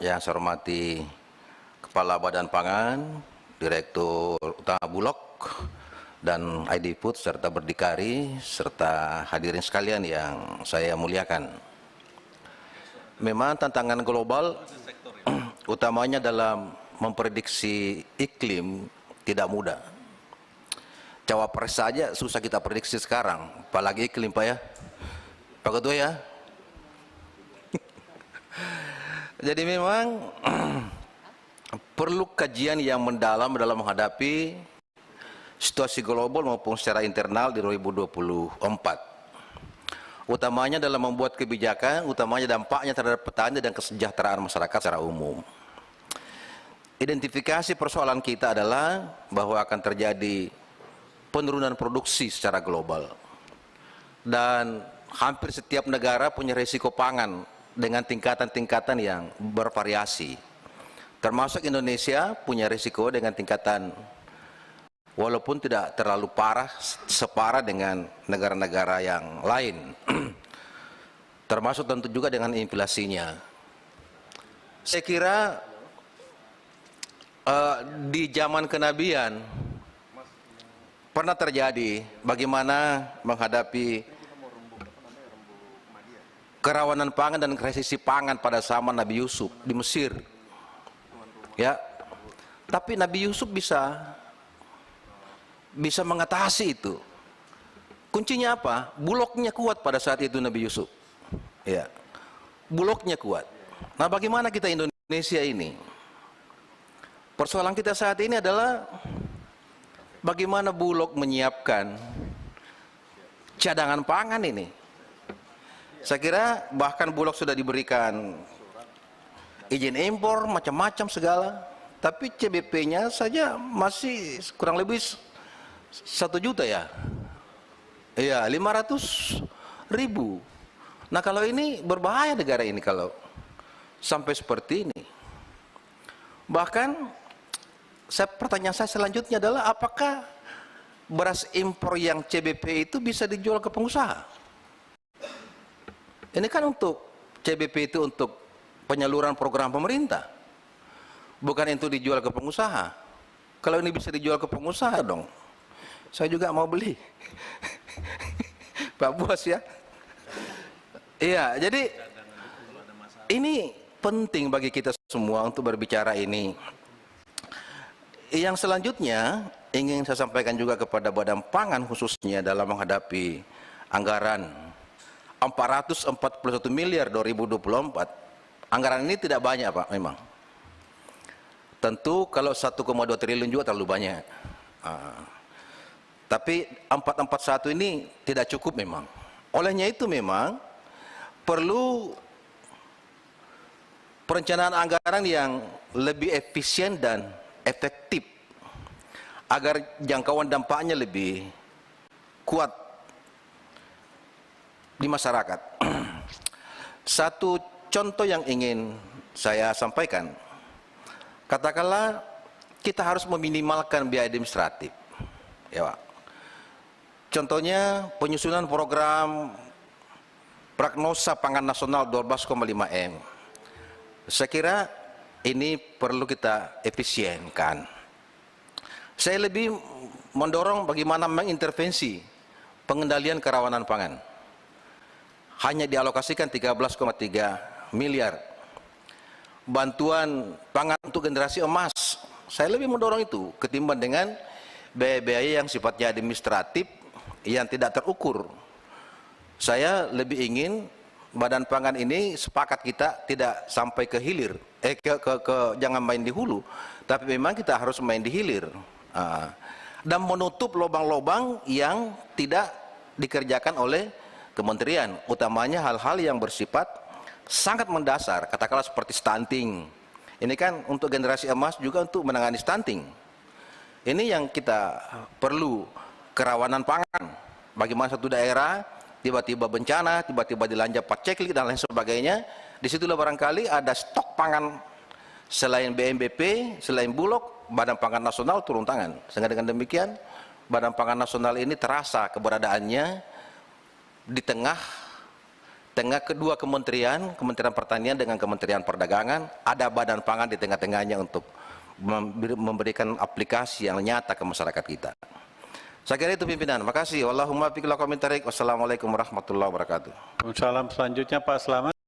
Yang saya hormati Kepala Badan Pangan, Direktur Utama Bulog, dan ID Food serta berdikari, serta hadirin sekalian yang saya muliakan. Memang tantangan global utamanya dalam memprediksi iklim tidak mudah. Cawapres saja susah kita prediksi sekarang, apalagi iklim Pak ya. Pak Ketua ya. Jadi memang perlu kajian yang mendalam dalam menghadapi situasi global maupun secara internal di 2024. Utamanya dalam membuat kebijakan, utamanya dampaknya terhadap petani dan kesejahteraan masyarakat secara umum. Identifikasi persoalan kita adalah bahwa akan terjadi penurunan produksi secara global. Dan hampir setiap negara punya risiko pangan dengan tingkatan-tingkatan yang bervariasi. Termasuk Indonesia punya risiko dengan tingkatan walaupun tidak terlalu parah, separah dengan negara-negara yang lain. Termasuk tentu juga dengan inflasinya. Saya kira di zaman kenabian pernah terjadi bagaimana menghadapi kerawanan pangan dan krisis pangan pada zaman Nabi Yusuf di Mesir. Ya. Tapi Nabi Yusuf bisa mengatasi itu. Kuncinya apa? Bulognya kuat pada saat itu Nabi Yusuf. Ya. Bulognya kuat. Nah, bagaimana kita Indonesia ini? Persoalan kita saat ini adalah bagaimana Bulog menyiapkan cadangan pangan ini. Saya kira bahkan Bulog sudah diberikan izin impor macam-macam segala, tapi CBP-nya saja masih kurang lebih 1 juta ya. Iya, 500.000. Nah, kalau ini berbahaya negara ini kalau sampai seperti ini. Bahkan pertanyaan saya selanjutnya adalah apakah beras impor yang CBP itu bisa dijual ke pengusaha? Ini kan untuk CBP itu untuk penyaluran program pemerintah, bukan itu dijual ke pengusaha. Kalau ini bisa dijual ke pengusaha dong, saya juga mau beli. Pak Bos ya. Iya, jadi ini penting bagi kita semua untuk berbicara ini. Yang selanjutnya ingin saya sampaikan juga kepada Badan Pangan khususnya dalam menghadapi anggaran 441 miliar 2024. Anggaran ini tidak banyak Pak memang. Tentu kalau 1,2 triliun juga terlalu banyak. Tapi 441 ini tidak cukup memang. Olehnya itu memang perlu perencanaan anggaran yang lebih efisien dan efektif agar jangkauan dampaknya lebih kuat di masyarakat. Satu contoh yang ingin saya sampaikan, katakanlah kita harus meminimalkan biaya administratif, ya Pak. Contohnya penyusunan program prognosa pangan nasional 12,5 M. Saya kira ini perlu kita efisienkan. Saya lebih mendorong bagaimana mengintervensi pengendalian kerawanan pangan. Hanya dialokasikan 13,3 miliar. Bantuan pangan untuk generasi emas, saya lebih mendorong itu ketimbang dengan biaya-biaya yang sifatnya administratif yang tidak terukur. Saya lebih ingin Badan Pangan ini sepakat kita tidak sampai ke hilir, jangan main di hulu, tapi memang kita harus main di hilir. Dan menutup lubang-lubang yang tidak dikerjakan oleh kementerian, utamanya hal-hal yang bersifat sangat mendasar, katakanlah seperti stunting. Ini kan untuk generasi emas juga untuk menangani stunting. Ini yang kita perlu, kerawanan pangan. Bagaimana satu daerah tiba-tiba bencana, tiba-tiba dilanda paceklik dan lain sebagainya. Disitulah barangkali ada stok pangan selain BNBP, selain Bulog, Badan Pangan Nasional turun tangan. Sehingga dengan demikian Badan Pangan Nasional ini terasa keberadaannya di tengah tengah kedua kementerian, Kementerian Pertanian dengan Kementerian Perdagangan, ada Badan Pangan di tengah-tengahnya untuk memberikan aplikasi yang nyata ke masyarakat kita. Saya kira itu pimpinan. Makasih. Wallahumma fiqh lakum min tariq. Wassalamualaikum warahmatullahi wabarakatuh. Salam selanjutnya Pak Slamet.